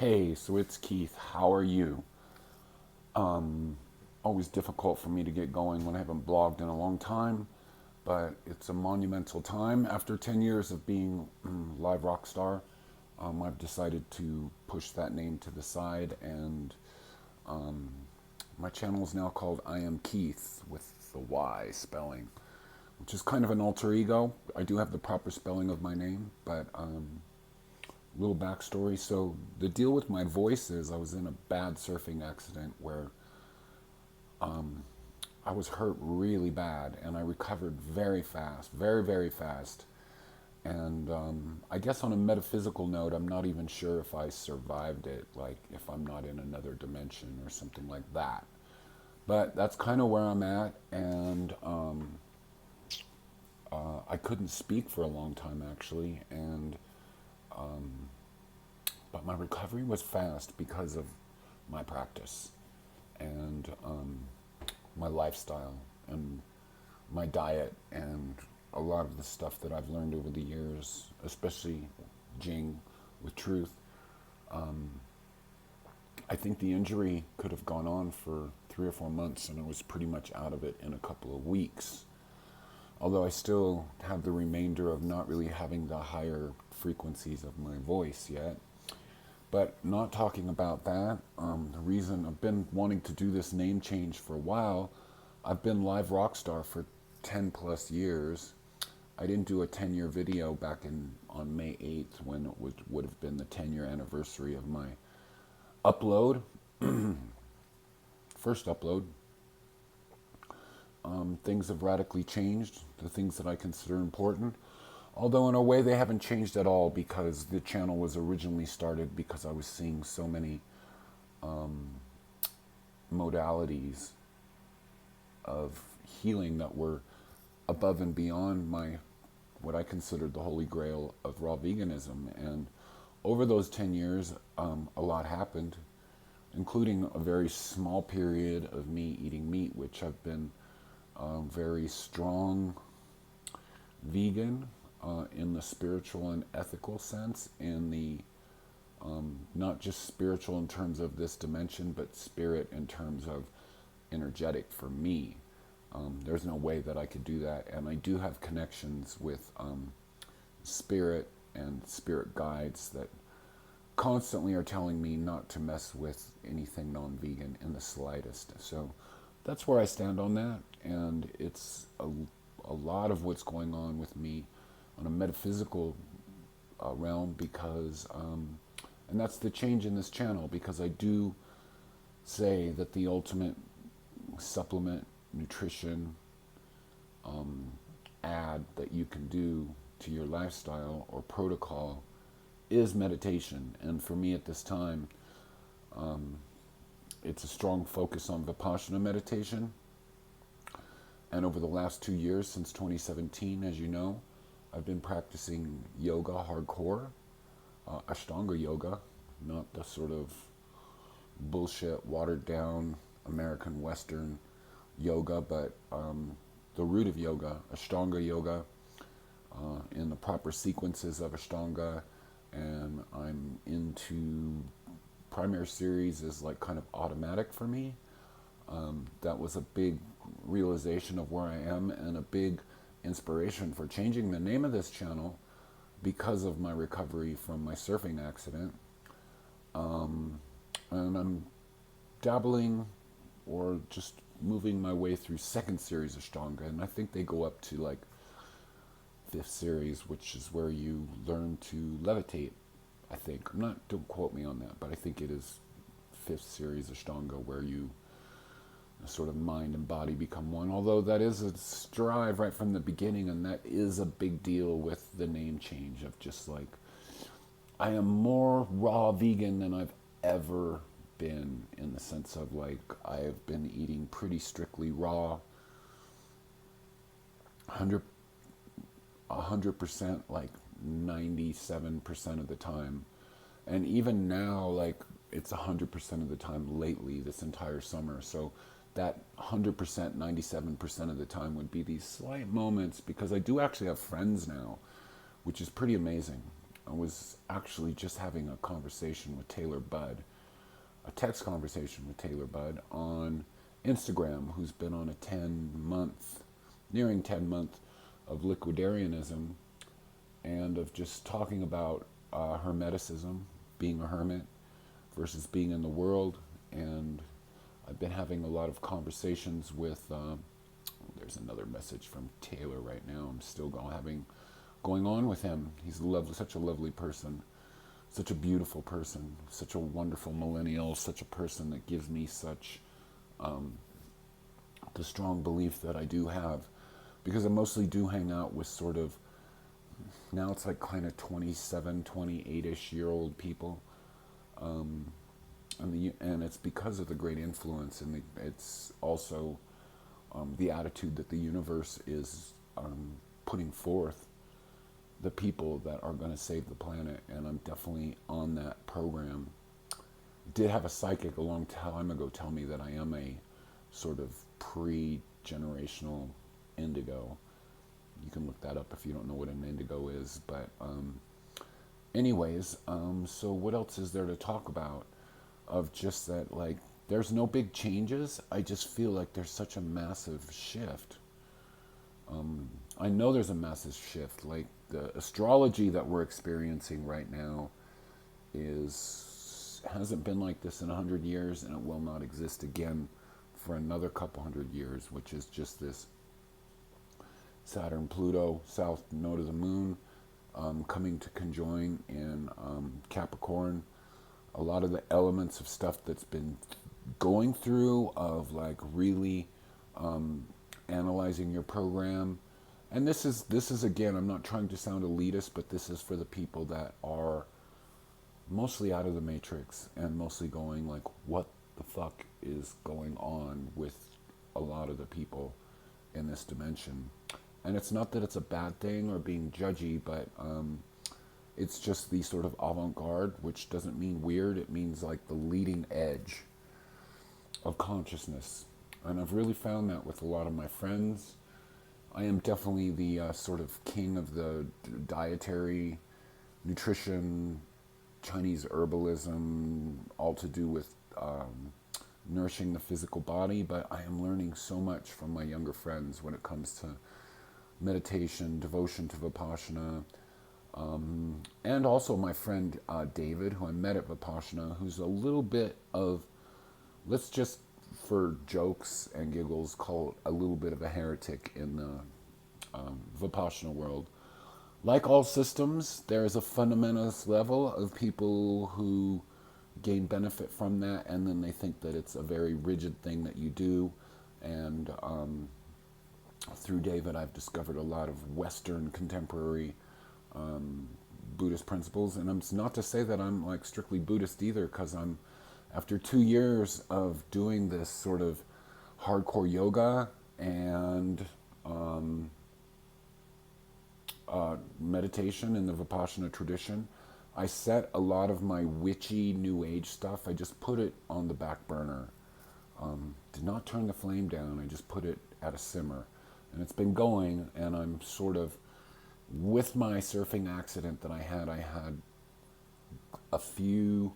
Hey, so it's Keith. How are you? Always difficult for me to get going when I haven't blogged in a long time, but it's a monumental time. After 10 years of being Liverawkstar, I've decided to push that name to the side, and my channel is now called Iam Keyth with the Y spelling, which is kind of an alter ego. I do have the proper spelling of my name, but little backstory. So the deal with my voice is I was in a bad surfing accident where I was hurt really bad, and I recovered very fast, very, very fast. And I guess on a metaphysical note, I'm not even sure if I survived it, like if I'm not in another dimension or something like that. But that's kind of where I'm at, and I couldn't speak for a long time actually, and but my recovery was fast because of my practice and my lifestyle and my diet and a lot of the stuff that I've learned over the years, especially Jing with truth. I think the injury could have gone on for 3 or 4 months, and I was pretty much out of it in a couple of weeks. Although I still have the remainder of not really having the higher frequencies of my voice yet. But not talking about that, the reason I've been wanting to do this name change for a while, I've been Liverawkstar for 10 plus years. I didn't do a 10-year video back on May 8th when it would have been the 10-year anniversary of my upload, first upload. Things have radically changed, the things that I consider important. Although in a way they haven't changed at all, because the channel was originally started because I was seeing so many modalities of healing that were above and beyond my what I considered the holy grail of raw veganism. And over those 10 years, a lot happened, including a very small period of me eating meat, which I've been very strong vegan in the spiritual and ethical sense, in the not just spiritual in terms of this dimension, but spirit in terms of energetic for me. There's no way that I could do that, and I do have connections with spirit and spirit guides that constantly are telling me not to mess with anything non-vegan in the slightest. So that's where I stand on that, and it's a lot of what's going on with me on a metaphysical realm, because and that's the change in this channel, because I do say that the ultimate supplement, nutrition add that you can do to your lifestyle or protocol is meditation. And for me at this time, it's a strong focus on Vipassana meditation. And over the last 2 years, since 2017, as you know, I've been practicing yoga hardcore, Ashtanga yoga, not the sort of bullshit, watered down American Western yoga, but the root of yoga, Ashtanga yoga, in the proper sequences of Ashtanga. And I'm into primary series is like kind of automatic for me. That was a big realization of where I am, and a big inspiration for changing the name of this channel because of my recovery from my surfing accident. And I'm dabbling or just moving my way through second series Ashtanga, and I think they go up to like fifth series, which is where you learn to levitate. I think, don't quote me on that, but I think it is fifth series Ashtanga, where you sort of mind and body become one. Although that is a strive right from the beginning, and that is a big deal with the name change of just like, I am more raw vegan than I've ever been, in the sense of like, I've been eating pretty strictly raw, 100%, like 97% of the time. And even now, like, it's 100% of the time lately, this entire summer. So that 100%, 97% of the time would be these slight moments, because I do actually have friends now, which is pretty amazing. I was actually just having a conversation with Taylor Budd, a text conversation with Taylor Budd on Instagram, who's been on a 10-month, nearing 10-month of liquidarianism, and of just talking about hermeticism, being a hermit versus being in the world. And I've been having a lot of conversations with, there's another message from Taylor right now. I'm still going on with him. He's such a lovely person, such a beautiful person, such a wonderful millennial, such a person that gives me such the strong belief that I do have, because I mostly do hang out with sort of, now it's like kind of 27, 28-ish year old people. And it's because of the great influence, and it's also the attitude that the universe is putting forth, the people that are going to save the planet, and I'm definitely on that program. Did have a psychic a long time ago tell me that I am a sort of pre-generational indigo. You can look that up if you don't know what an indigo is, but anyways, so what else is there to talk about? Of just that, like, there's no big changes. I just feel like there's such a massive shift. I know there's a massive shift. Like, the astrology that we're experiencing right now hasn't been like this in 100 years, and it will not exist again for another couple hundred years, which is just this Saturn, Pluto, south node of the moon, coming to conjoin in Capricorn. A lot of the elements of stuff that's been going through, of like really analyzing your program. And this is again, I'm not trying to sound elitist, but this is for the people that are mostly out of the matrix and mostly going like, what the fuck is going on with a lot of the people in this dimension. And it's not that it's a bad thing or being judgy, but it's just the sort of avant-garde, which doesn't mean weird. It means like the leading edge of consciousness. And I've really found that with a lot of my friends. I am definitely the sort of king of the dietary, nutrition, Chinese herbalism, all to do with nourishing the physical body. But I am learning so much from my younger friends when it comes to meditation, devotion to Vipassana, and also my friend David, who I met at Vipassana, who's a little bit of, let's just, for jokes and giggles, call it a little bit of a heretic in the Vipassana world. Like all systems, there is a fundamentalist level of people who gain benefit from that, and then they think that it's a very rigid thing that you do. And through David, I've discovered a lot of Western contemporary Buddhist principles. And it's not to say that I'm like strictly Buddhist either, because after 2 years of doing this sort of hardcore yoga and meditation in the Vipassana tradition, I set a lot of my witchy New Age stuff, I just put it on the back burner. Did not turn the flame down, I just put it at a simmer. And it's been going, and I'm sort of, with my surfing accident that I had a few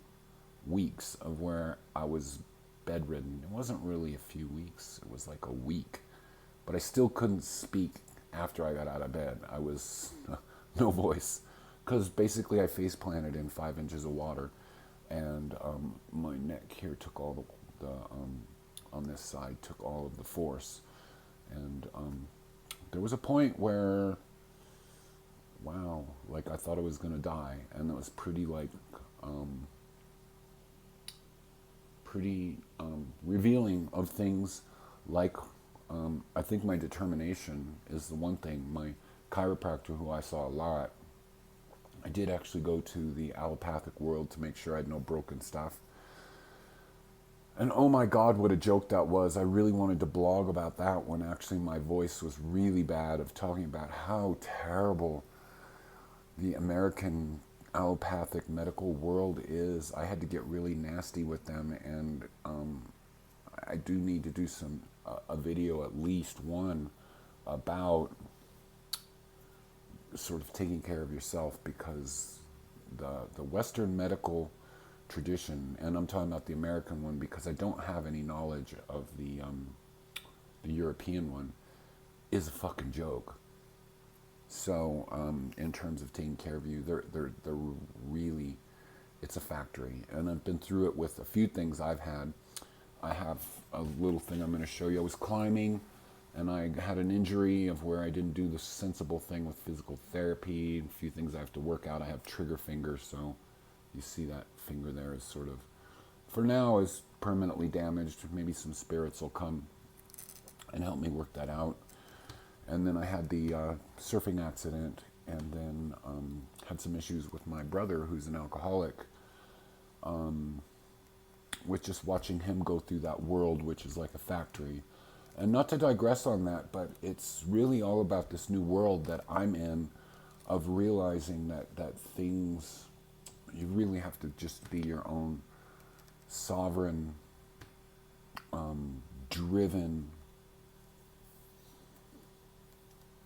weeks of where I was bedridden. It wasn't really a few weeks, it was like a week. But I still couldn't speak after I got out of bed. I was no voice, because basically I face planted in 5 inches of water, and my neck here took all the on this side took all of the force. And there was a point where, wow, like I thought I was going to die. And it was pretty like, revealing of things like, I think my determination is the one thing. My chiropractor, who I saw a lot, I did actually go to the allopathic world to make sure I had no broken stuff. And oh my God, what a joke that was. I really wanted to blog about that when actually my voice was really bad, of talking about how terrible the American allopathic medical world is. I had to get really nasty with them, and I do need to do a video, at least one, about sort of taking care of yourself, because the Western medical tradition, and I'm talking about the American one because I don't have any knowledge of the European one, is a fucking joke. So in terms of taking care of you, they're really, it's a factory. And I've been through it with a few things I've had. I have a little thing I'm going to show you. I was climbing and I had an injury of where I didn't do the sensible thing with physical therapy. A few things I have to work out. I have trigger fingers, so you see that finger there is sort of, for now, is permanently damaged. Maybe some spirits will come and help me work that out. And then I had the surfing accident, and then had some issues with my brother, who's an alcoholic, with just watching him go through that world, which is like a factory. And not to digress on that, but it's really all about this new world that I'm in, of realizing that things, you really have to just be your own sovereign, driven,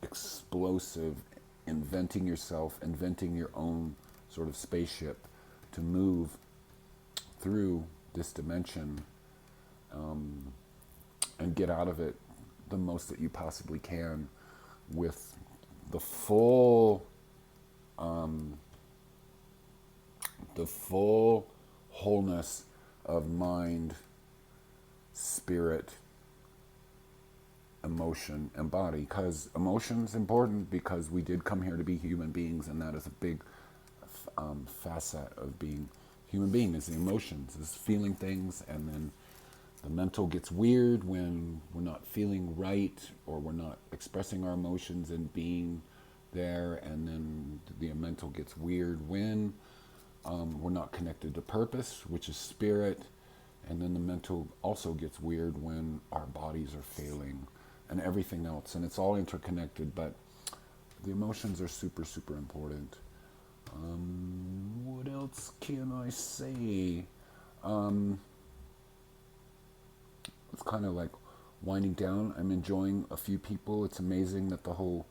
explosive, inventing yourself, inventing your own sort of spaceship to move through this dimension, and get out of it the most that you possibly can with the full wholeness of mind, spirit, emotion, and body. Because emotion's important, because we did come here to be human beings, and that is a big facet of being human being, is the emotions, is feeling things. And then the mental gets weird when we're not feeling right, or we're not expressing our emotions and being there. And then the mental gets weird when we're not connected to purpose, which is spirit. And then the mental also gets weird when our bodies are failing and everything else. And it's all interconnected, but the emotions are super, super important. What else can I say? It's kind of like winding down. I'm enjoying a few people. It's amazing that the whole,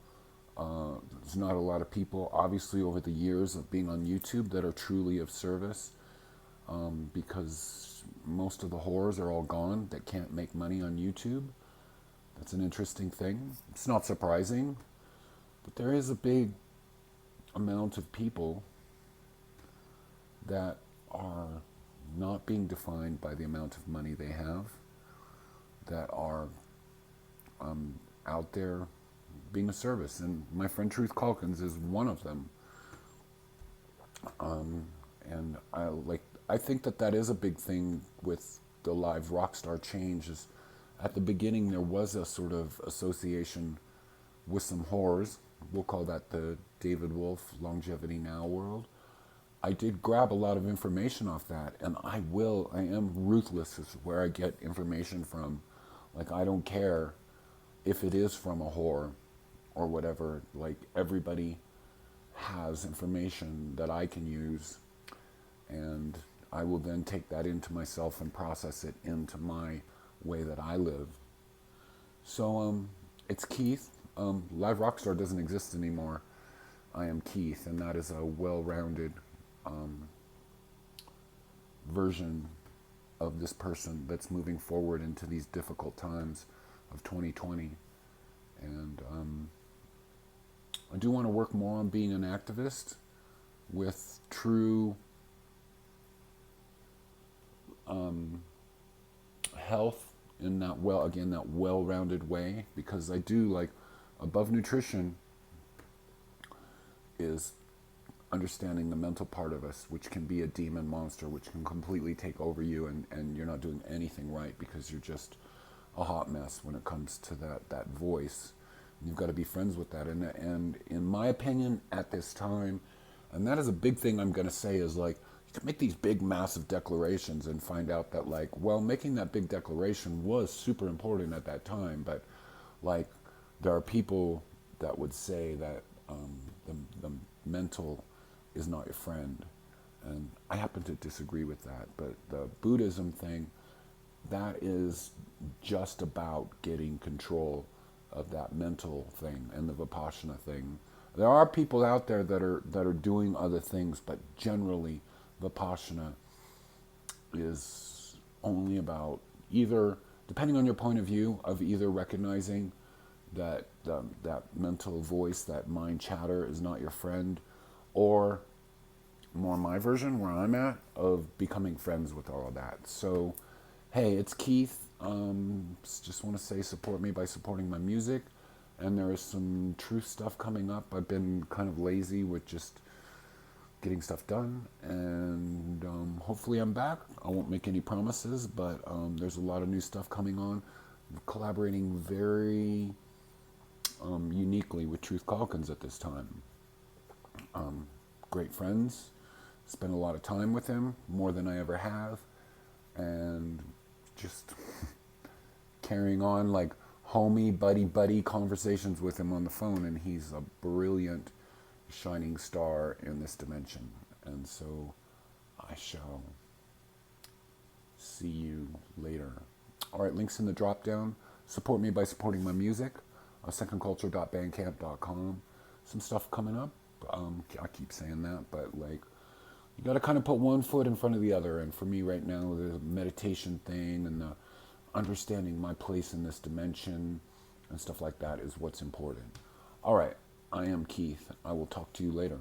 there's not a lot of people, obviously, over the years of being on YouTube that are truly of service, because most of the whores are all gone that can't make money on YouTube. That's an interesting thing. It's not surprising, but there is a big amount of people that are not being defined by the amount of money they have, that are out there being a service. And my friend Truth Calkins is one of them. And I think that is a big thing with the Liverawkstar change. Is at the beginning there was a sort of association with some whores. We'll call that the David Wolf Longevity Now world. I did grab a lot of information off that, and I am ruthless is where I get information from. Like, I don't care if it is from a whore or whatever. Like, everybody has information that I can use, and I will then take that into myself and process it into my way that I live. So it's Keyth. Liverawkstar doesn't exist anymore. I am Keyth, and that is a well-rounded version of this person that's moving forward into these difficult times of 2020. And I do want to work more on being an activist with true health in that that well-rounded way, because I do like above nutrition is understanding the mental part of us, which can be a demon monster, which can completely take over you, and you're not doing anything right because you're just a hot mess when it comes to that voice. You've got to be friends with that. And in my opinion, at this time, and that is a big thing I'm going to say, is like, you can make these big, massive declarations and find out that, like, well, making that big declaration was super important at that time, but, like, there are people that would say that the mental is not your friend. And I happen to disagree with that. But the Buddhism thing, that is just about getting control of that mental thing, and the Vipassana thing There are people out there that are doing other things, but generally, Vipassana is only about either, depending on your point of view, of either recognizing that that mental voice, that mind chatter is not your friend, or more my version, where I'm at, of becoming friends with all of that. So, hey, it's Keith. Just want to say support me by supporting my music. And there is some truth stuff coming up. I've been kind of lazy with just getting stuff done. And hopefully I'm back. I won't make any promises, but there's a lot of new stuff coming on. I'm collaborating very uniquely with Truth Calkins at this time. Great friends. Spent a lot of time with him, more than I ever have. And just carrying on like homie, buddy conversations with him on the phone, and he's a brilliant, shining star in this dimension. And so I shall see you later. All right, links in the drop down. Support me by supporting my music. secondculture.bandcamp.com. Some stuff coming up. I keep saying that, but like, you got to kind of put one foot in front of the other. And for me right now, the meditation thing and the understanding my place in this dimension and stuff like that is what's important. All right, I am Keith. I will talk to you later.